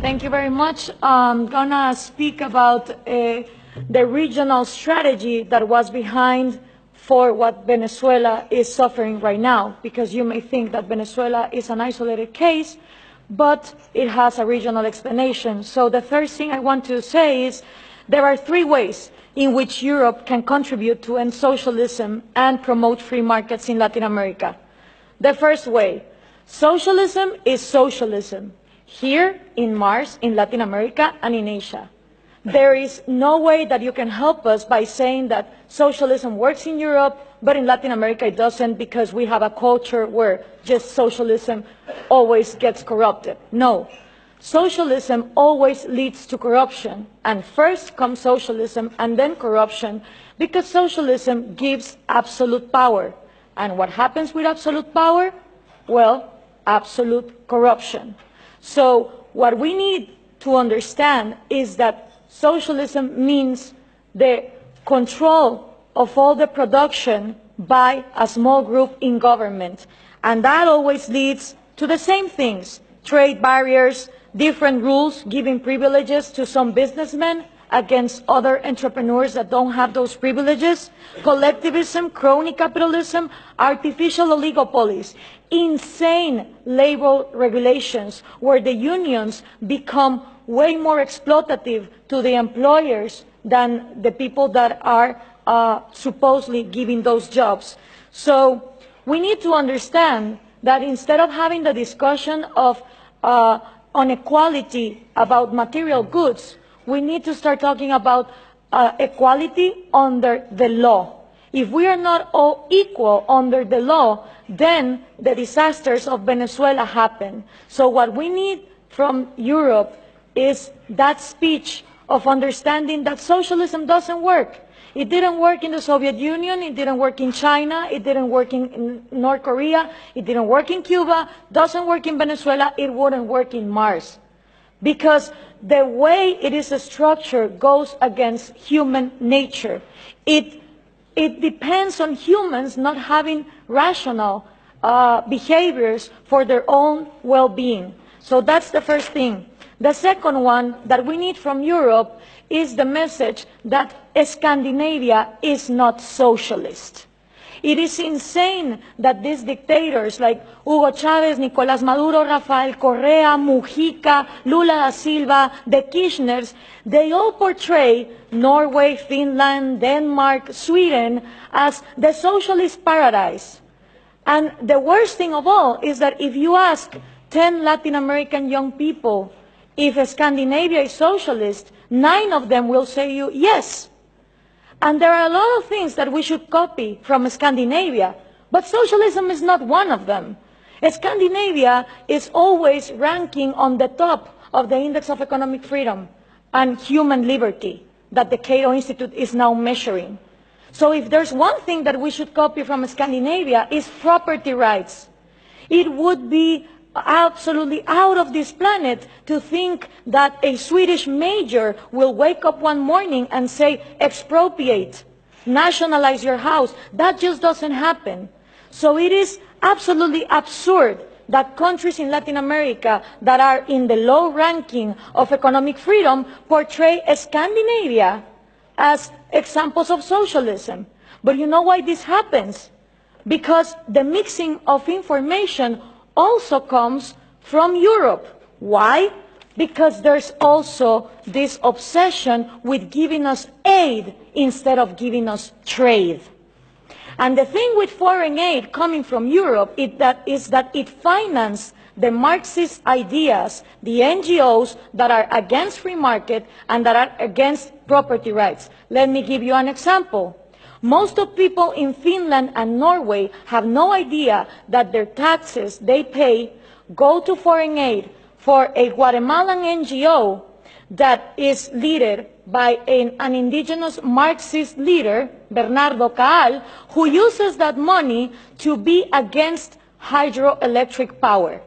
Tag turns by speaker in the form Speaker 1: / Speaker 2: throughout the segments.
Speaker 1: Thank you very much. I'm gonna speak about the regional strategy that was behind for what Venezuela is suffering right now, because you may think that Venezuela is an isolated case, but it has a regional explanation. So the first thing I want to say is there are three ways in which Europe can contribute to end socialism and promote free markets in Latin America. The first way, socialism is socialism, here in Mars, in Latin America, and in Asia. There is no way that you can help us by saying that socialism works in Europe, but in Latin America it doesn't, because we have a culture where just socialism always gets corrupted. No. Socialism always leads to corruption, and first comes socialism and then corruption, because socialism gives absolute power. And what happens with absolute power? Well, absolute corruption. So what we need to understand is that socialism means the control of all the production by a small group in government. And that always leads to the same things: trade barriers, different rules giving privileges to some businessmen against other entrepreneurs that don't have those privileges, collectivism, crony capitalism, artificial oligopolies, insane labor regulations where the unions become way more exploitative to the employers than the people that are supposedly giving those jobs. So we need to understand that instead of having the discussion of inequality about material goods, we need to start talking about equality under the law. If we are not all equal under the law, then the disasters of Venezuela happen. So what we need from Europe is that speech of understanding that socialism doesn't work. It didn't work in the Soviet Union, it didn't work in China, it didn't work in North Korea, it didn't work in Cuba, doesn't work in Venezuela, it wouldn't work in Mars. Because the way it is structured goes against human nature. It depends on humans not having rational behaviors for their own well-being. So that's the first thing. The second one that we need from Europe is the message that Scandinavia is not socialist. It is insane that these dictators like Hugo Chavez, Nicolás Maduro, Rafael Correa, Mujica, Lula da Silva, the Kirchners, they all portray Norway, Finland, Denmark, Sweden as the socialist paradise. And the worst thing of all is that if you ask 10 Latin American young people if Scandinavia is socialist, 9 of them will say you yes. And there are a lot of things that we should copy from Scandinavia, but socialism is not one of them. Scandinavia is always ranking on the top of the Index of Economic Freedom and Human Liberty that the Cato Institute is now measuring. So if there's one thing that we should copy from Scandinavia is property rights. It would be absolutely out of this planet to think that a Swedish major will wake up one morning and say, expropriate, nationalize your house. That just doesn't happen. So it is absolutely absurd that countries in Latin America that are in the low ranking of economic freedom portray Scandinavia as examples of socialism. But you know why this happens? Because the mixing of information also comes from Europe. Why? Because there's also this obsession with giving us aid instead of giving us trade. And the thing with foreign aid coming from Europe is that it finances the Marxist ideas, the NGOs that are against free market and that are against property rights. Let me give you an example. Most of people in Finland and Norway have no idea that their taxes they pay go to foreign aid for a Guatemalan NGO that is led by an indigenous Marxist leader, Bernardo Caal, who uses that money to be against hydroelectric power.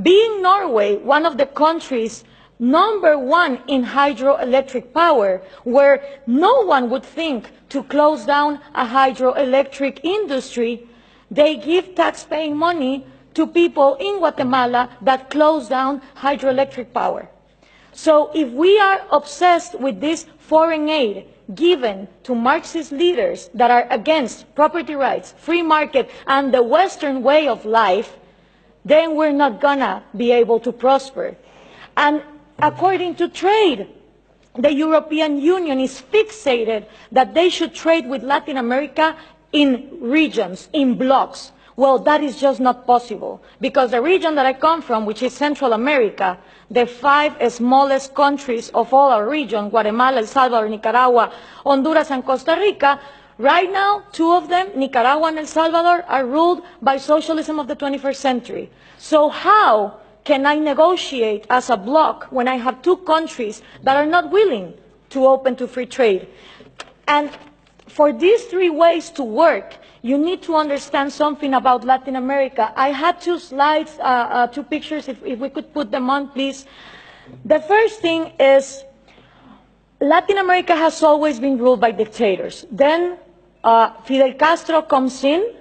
Speaker 1: Being Norway one of the countries #1 in hydroelectric power, where no one would think to close down a hydroelectric industry, they give tax-paying money to people in Guatemala that close down hydroelectric power. So if we are obsessed with this foreign aid given to Marxist leaders that are against property rights, free market, and the Western way of life, then we're not gonna be able to prosper. And according to trade, the European Union is fixated that they should trade with Latin America in regions, in blocks. Well, that is just not possible, because the region that I come from, which is Central America, the 5 smallest countries of all our region, Guatemala, El Salvador, Nicaragua, Honduras, and Costa Rica, right now, 2 of them, Nicaragua and El Salvador, are ruled by socialism of the 21st century. So how can I negotiate as a bloc when I have 2 countries that are not willing to open to free trade? And for these 3 ways to work, you need to understand something about Latin America. I had 2 slides, 2 pictures, if we could put them on, please. The first thing is Latin America has always been ruled by dictators. Then Fidel Castro comes in,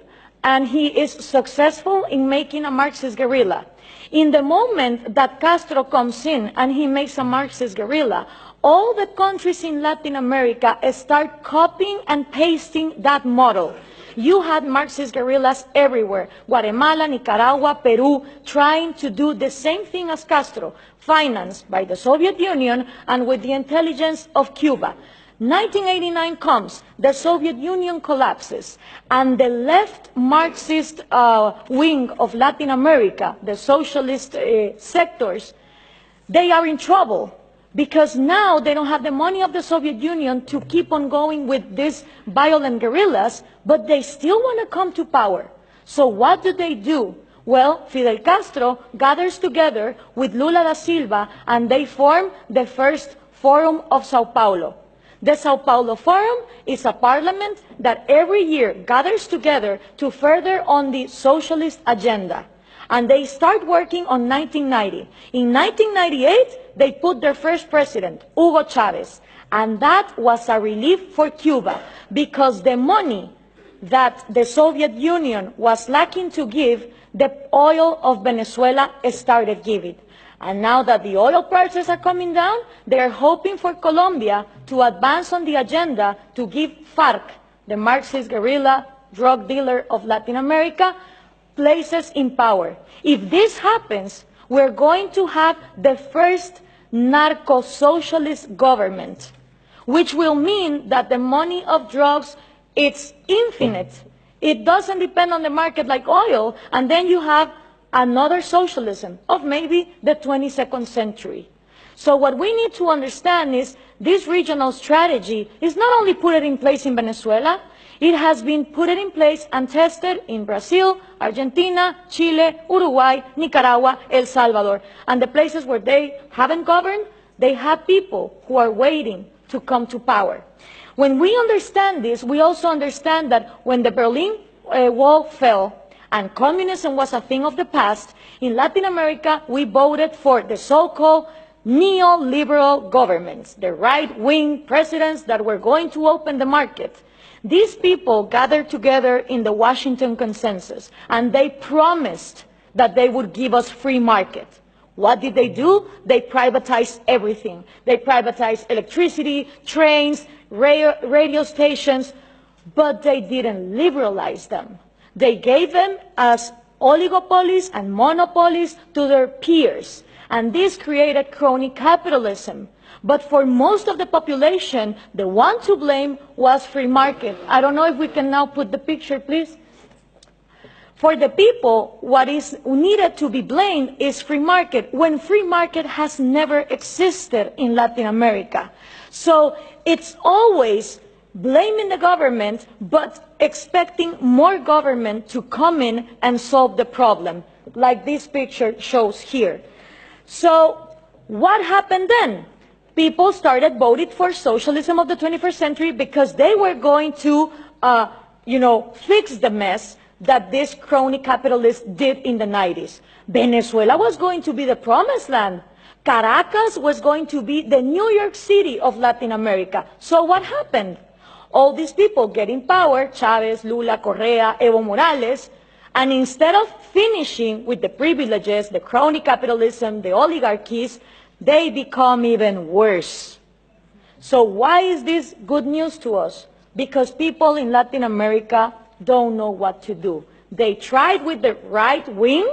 Speaker 1: and he is successful in making a Marxist guerrilla. In the moment that Castro comes in and he makes a Marxist guerrilla, all the countries in Latin America start copying and pasting that model. You had Marxist guerrillas everywhere, Guatemala, Nicaragua, Peru, trying to do the same thing as Castro, financed by the Soviet Union and with the intelligence of Cuba. 1989 comes, the Soviet Union collapses, and the left Marxist wing of Latin America, the socialist sectors, they are in trouble, because now they don't have the money of the Soviet Union to keep on going with these violent guerrillas, but they still want to come to power. So what do? Well, Fidel Castro gathers together with Lula da Silva, and they form the first Forum of Sao Paulo. The Sao Paulo Forum is a parliament that every year gathers together to further on the socialist agenda. And they start working on 1990. In 1998, they put their first president, Hugo Chavez. And that was a relief for Cuba, because the money that the Soviet Union was lacking to give, the oil of Venezuela started giving. And now that the oil prices are coming down, they are hoping for Colombia to advance on the agenda to give FARC, the Marxist guerrilla drug dealer of Latin America, places in power. If this happens, we're going to have the first narco-socialist government, which will mean that the money of drugs, it's infinite. It doesn't depend on the market like oil, and then you have another socialism of maybe the 22nd century. So what we need to understand is this regional strategy is not only put in place in Venezuela, it has been put in place and tested in Brazil, Argentina, Chile, Uruguay, Nicaragua, El Salvador. And the places where they haven't governed, they have people who are waiting to come to power. When we understand this, we also understand that when the Berlin Wall fell, and communism was a thing of the past, in Latin America we voted for the so-called neoliberal governments, the right-wing presidents that were going to open the market. These people gathered together in the Washington Consensus, and they promised that they would give us free market. What did they do? They privatized everything. They privatized electricity, trains, radio stations, but they didn't liberalize them. They gave them as oligopolies and monopolies to their peers, and this created crony capitalism. But for most of the population, the one to blame was free market. I don't know if we can now put the picture, please. For the people, what is needed to be blamed is free market, when free market has never existed in Latin America. So it's always blaming the government, but expecting more government to come in and solve the problem, like this picture shows here. So what happened then? People started voting for socialism of the 21st century because they were going to, fix the mess that this crony capitalists did in the 90s. Venezuela was going to be the promised land. Caracas was going to be the New York City of Latin America. So what happened? All these people get in power, Chavez, Lula, Correa, Evo Morales, and instead of finishing with the privileges, the crony capitalism, the oligarchies, they become even worse. So why is this good news to us? Because people in Latin America don't know what to do. They tried with the right wing,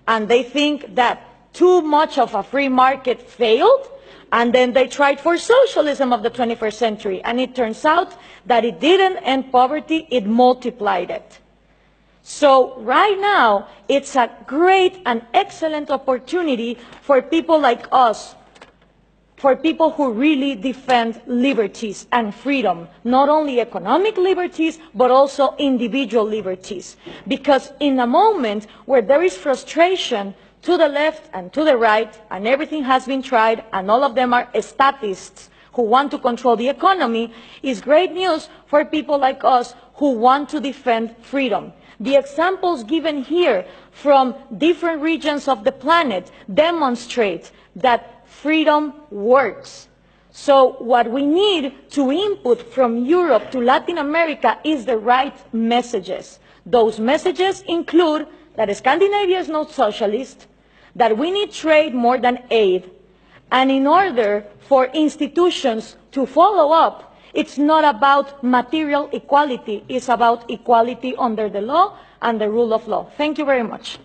Speaker 1: and they think that too much of a free market failed, and then they tried for socialism of the 21st century, and it turns out that it didn't end poverty, it multiplied it. So right now, it's a great and excellent opportunity for people like us, for people who really defend liberties and freedom, not only economic liberties, but also individual liberties. Because in a moment where there is frustration to the left and to the right, and everything has been tried, and all of them are statists who want to control the economy, is great news for people like us who want to defend freedom. The examples given here from different regions of the planet demonstrate that freedom works. So what we need to input from Europe to Latin America is the right messages. Those messages include that Scandinavia is not socialist, that we need trade more than aid, and in order for institutions to follow up, it's not about material equality, it's about equality under the law and the rule of law. Thank you very much.